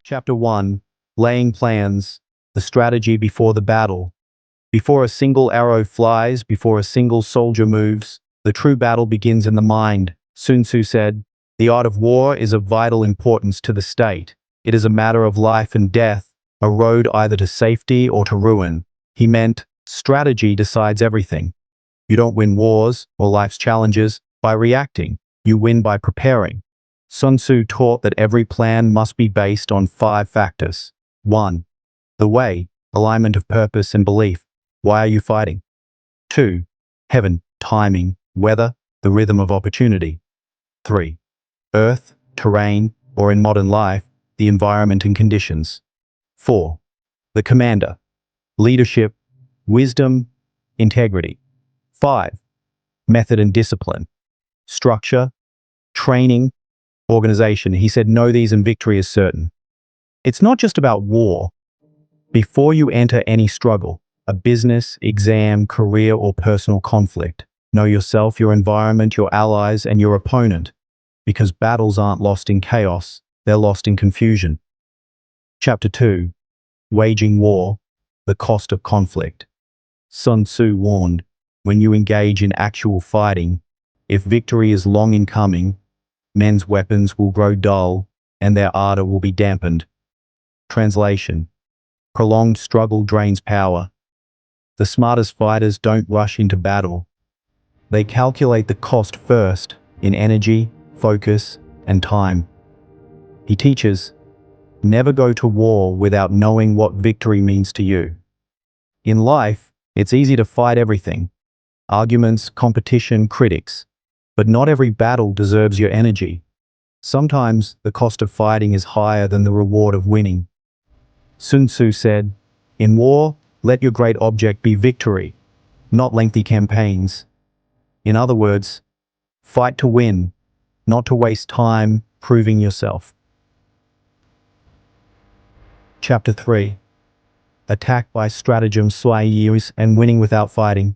Chapter 1. Laying Plans, the Strategy Before the Battle. Before a single arrow flies, before a single soldier moves, the true battle begins in the mind. Sun Tzu said, "The art of war is of vital importance to the state. It is a matter of life and death, a road either to safety or to ruin." He meant, strategy decides everything. You don't win wars or life's challenges by reacting. You win by preparing. Sun Tzu taught that every plan must be based on 5 factors. 1. The way, alignment of purpose and belief. Why are you fighting? 2. Heaven, timing, weather, the rhythm of opportunity. 3. Earth, terrain, or in modern life, the environment and conditions. 4. The commander, leadership, wisdom, integrity. 5. Method and discipline, structure, training, organization. He said, know these and victory is certain. It's not just about war. Before you enter any struggle, a business, exam, career, or personal conflict, know yourself, your environment, your allies, and your opponent, because battles aren't lost in chaos, they're lost in confusion. Chapter 2. Waging War, the Cost of Conflict. Sun Tzu warned, when you engage in actual fighting, if victory is long in coming, men's weapons will grow dull, and their ardor will be dampened. Translation: prolonged struggle drains power. The smartest fighters don't rush into battle. They calculate the cost first, in energy, focus, and time. He teaches, never go to war without knowing what victory means to you. In life, it's easy to fight everything: arguments, competition, critics. But not every battle deserves your energy. Sometimes the cost of fighting is higher than the reward of winning. Sun Tzu said, in war, let your great object be victory, not lengthy campaigns. In other words, fight to win, not to waste time proving yourself. Chapter 3. Attack by stratagem, use and winning without fighting.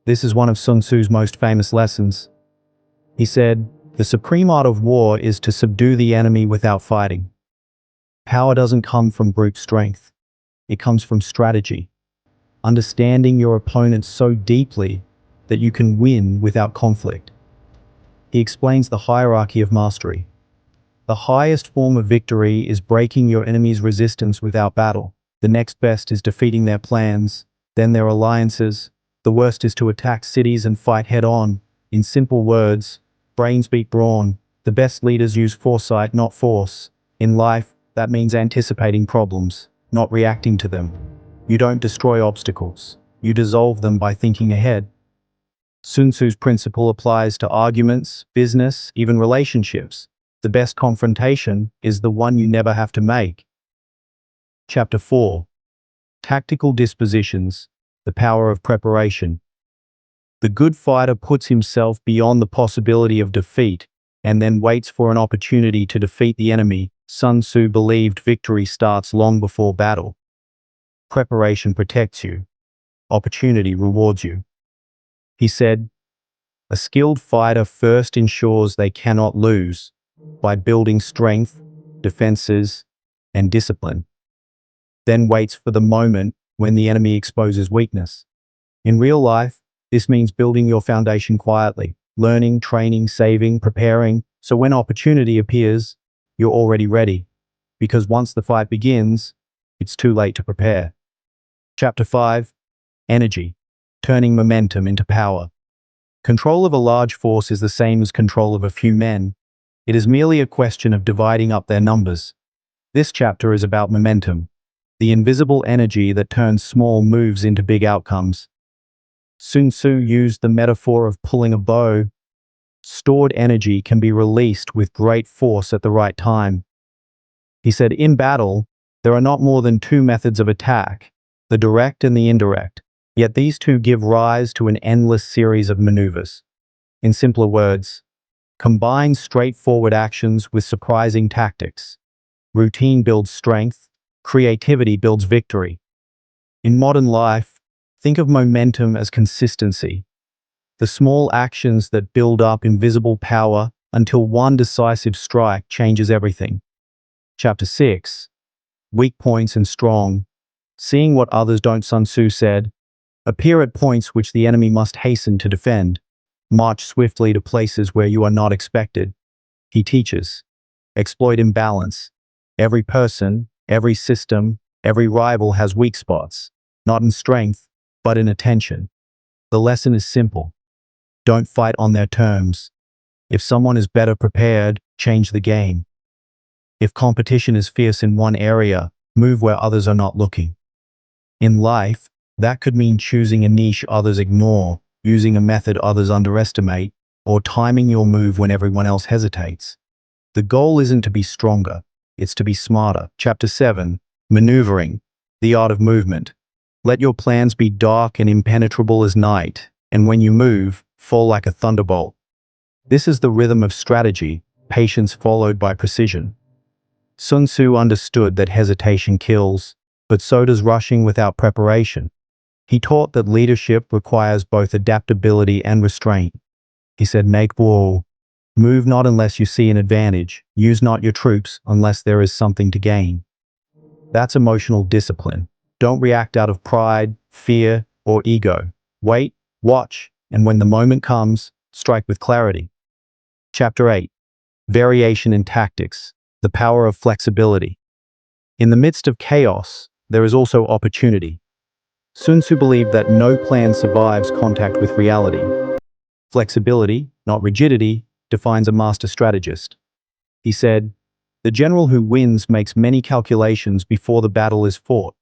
This is one of Sun Tzu's most famous lessons. He said, the supreme art of war is to subdue the enemy without fighting. Power doesn't come from brute strength. It comes from strategy. Understanding your opponent so deeply that you can win without conflict. He explains the hierarchy of mastery. The highest form of victory is breaking your enemy's resistance without battle. The next best is defeating their plans, then their alliances. The worst is to attack cities and fight head-on. In simple words, brains beat brawn. The best leaders use foresight, not force. In life, that means anticipating problems, not reacting to them. You don't destroy obstacles. You dissolve them by thinking ahead. Sun Tzu's principle applies to arguments, business, even relationships. The best confrontation is the one you never have to make. Chapter 4. Tactical dispositions, the power of preparation. The good fighter puts himself beyond the possibility of defeat and then waits for an opportunity to defeat the enemy. Sun Tzu believed victory starts long before battle. Preparation protects you. Opportunity rewards you. He said, a skilled fighter first ensures they cannot lose by building strength, defenses, and discipline. Then waits for the moment when the enemy exposes weakness. In real life, this means building your foundation quietly, learning, training, saving, preparing, so when opportunity appears, you're already ready. Because once the fight begins, it's too late to prepare. Chapter 5. Energy, turning momentum into power. Control of a large force is the same as control of a few men. It is merely a question of dividing up their numbers. This chapter is about momentum, the invisible energy that turns small moves into big outcomes. Sun Tzu used the metaphor of pulling a bow. Stored energy can be released with great force at the right time. He said, in battle, there are not more than 2 methods of attack, the direct and the indirect, yet these 2 give rise to an endless series of maneuvers. In simpler words, combine straightforward actions with surprising tactics. Routine builds strength, creativity builds victory. In modern life, think of momentum as consistency. The small actions that build up invisible power until one decisive strike changes everything. Chapter 6. Weak points and strong. Seeing what others don't, Sun Tzu said, appear at points which the enemy must hasten to defend. March swiftly to places where you are not expected. He teaches. Exploit imbalance. Every person, every system, every rival has weak spots, not in strength, but in attention. The lesson is simple. Don't fight on their terms. If someone is better prepared, change the game. If competition is fierce in one area, move where others are not looking. In life, that could mean choosing a niche others ignore, using a method others underestimate, or timing your move when everyone else hesitates. The goal isn't to be stronger, it's to be smarter. Chapter 7. Maneuvering. The art of movement. Let your plans be dark and impenetrable as night, and when you move, fall like a thunderbolt. This is the rhythm of strategy, patience followed by precision. Sun Tzu understood that hesitation kills, but so does rushing without preparation. He taught that leadership requires both adaptability and restraint. He said, make war. Move not unless you see an advantage. Use not your troops unless there is something to gain. That's emotional discipline. Don't react out of pride, fear, or ego. Wait, watch, and when the moment comes, strike with clarity. Chapter 8. Variation in tactics. The power of flexibility. In the midst of chaos, there is also opportunity. Sun Tzu believed that no plan survives contact with reality. Flexibility, not rigidity, defines a master strategist. He said, the general who wins makes many calculations before the battle is fought.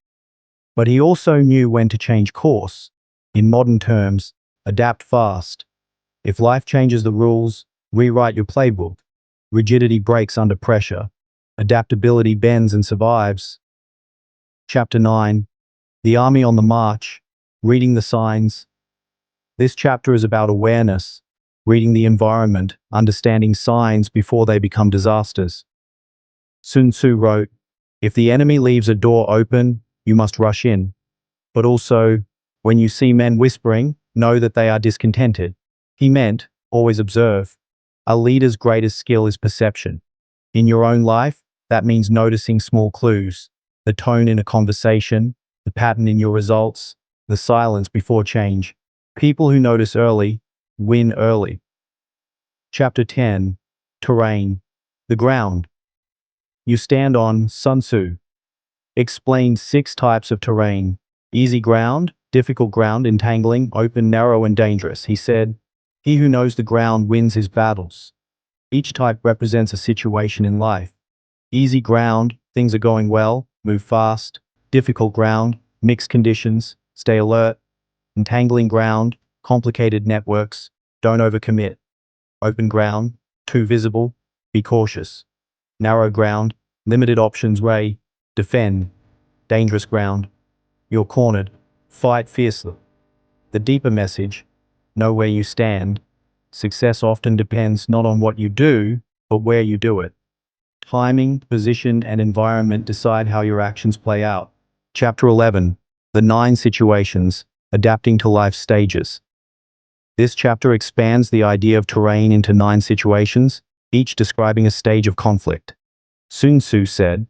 But he also knew when to change course. In modern terms, adapt fast. If life changes the rules, rewrite your playbook. Rigidity breaks under pressure. Adaptability bends and survives. Chapter 9. The Army on the March. Reading the signs. This chapter is about awareness, reading the environment, understanding signs before they become disasters. Sun Tzu wrote, if the enemy leaves a door open, you must rush in. But also, when you see men whispering, know that they are discontented. He meant, always observe. A leader's greatest skill is perception. In your own life, that means noticing small clues, the tone in a conversation, the pattern in your results, the silence before change. People who notice early, win early. Chapter 10. Terrain. The ground. You stand on. Sun Tzu explained 6 types of terrain. Easy ground, difficult ground, entangling, open, narrow, and dangerous. He said, he who knows the ground wins his battles. Each type represents a situation in life. Easy ground, things are going well, move fast. Difficult ground, mixed conditions, stay alert. Entangling ground, complicated networks, don't overcommit. Open ground, too visible, be cautious. Narrow ground, limited options, defend. Dangerous ground, you're cornered, fight fiercely. The deeper message, know where you stand. Success often depends not on what you do, but where you do it. Timing, position, and environment decide how your actions play out. Chapter 11. The 9 situations, adapting to life stages. This chapter expands the idea of terrain into 9 situations, each describing a stage of conflict. Sun Tzu said,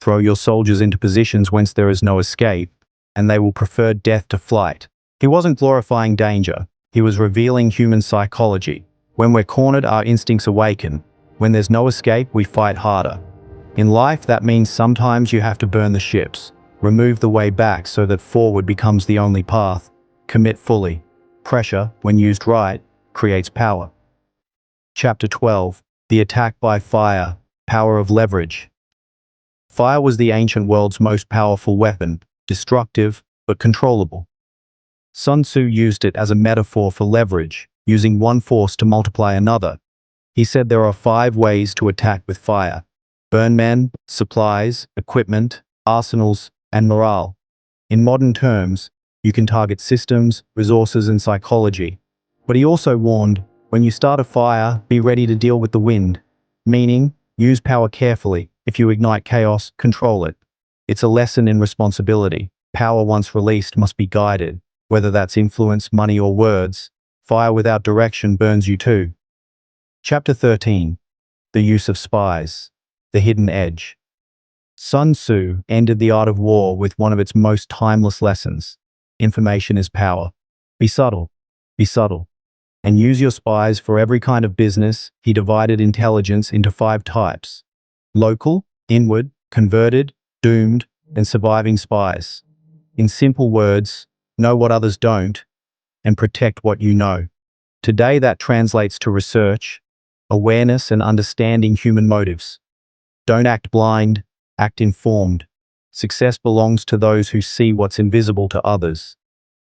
throw your soldiers into positions whence there is no escape, and they will prefer death to flight. He wasn't glorifying danger, he was revealing human psychology. When we're cornered, our instincts awaken. When there's no escape, we fight harder. In life, that means sometimes you have to burn the ships, remove the way back so that forward becomes the only path. Commit fully. Pressure, when used right, creates power. Chapter 12. The attack by fire. Power of leverage. Fire was the ancient world's most powerful weapon, destructive, but controllable. Sun Tzu used it as a metaphor for leverage, using one force to multiply another. He said there are 5 ways to attack with fire. Burn men, supplies, equipment, arsenals, and morale. In modern terms, you can target systems, resources, and psychology. But he also warned, when you start a fire, be ready to deal with the wind. Meaning, use power carefully. If you ignite chaos, control it. It's a lesson in responsibility. Power once released must be guided, whether that's influence, money, or words. Fire without direction burns you too. Chapter 13. The use of spies. The hidden edge. Sun Tzu ended the art of war with one of its most timeless lessons. Information is power. Be subtle. Be subtle. And use your spies for every kind of business. He divided intelligence into 5 types: local, inward, converted, doomed, and surviving spies. In simple words, know what others don't and protect what you know. Today that translates to research, awareness, and understanding human motives. Don't act blind, act informed. Success belongs to those who see what's invisible to others.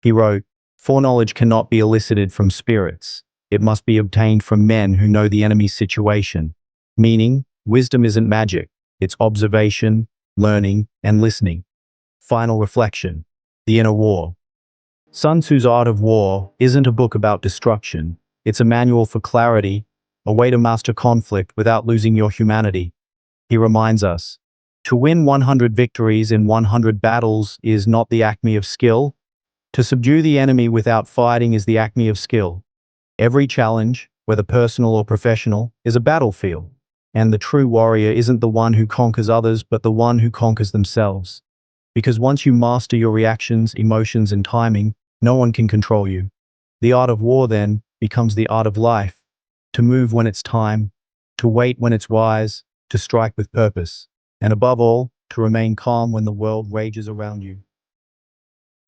He wrote, "Foreknowledge cannot be elicited from spirits. It must be obtained from men who know the enemy's situation." Meaning, wisdom isn't magic. It's observation, learning, and listening. Final reflection. The Inner War. Sun Tzu's Art of War isn't a book about destruction. It's a manual for clarity, a way to master conflict without losing your humanity. He reminds us, to win 100 victories in 100 battles is not the acme of skill. To subdue the enemy without fighting is the acme of skill. Every challenge, whether personal or professional, is a battlefield. And the true warrior isn't the one who conquers others, but the one who conquers themselves. Because once you master your reactions, emotions, and timing, no one can control you. The art of war, then, becomes the art of life. To move when it's time, to wait when it's wise, to strike with purpose, and above all, to remain calm when the world rages around you.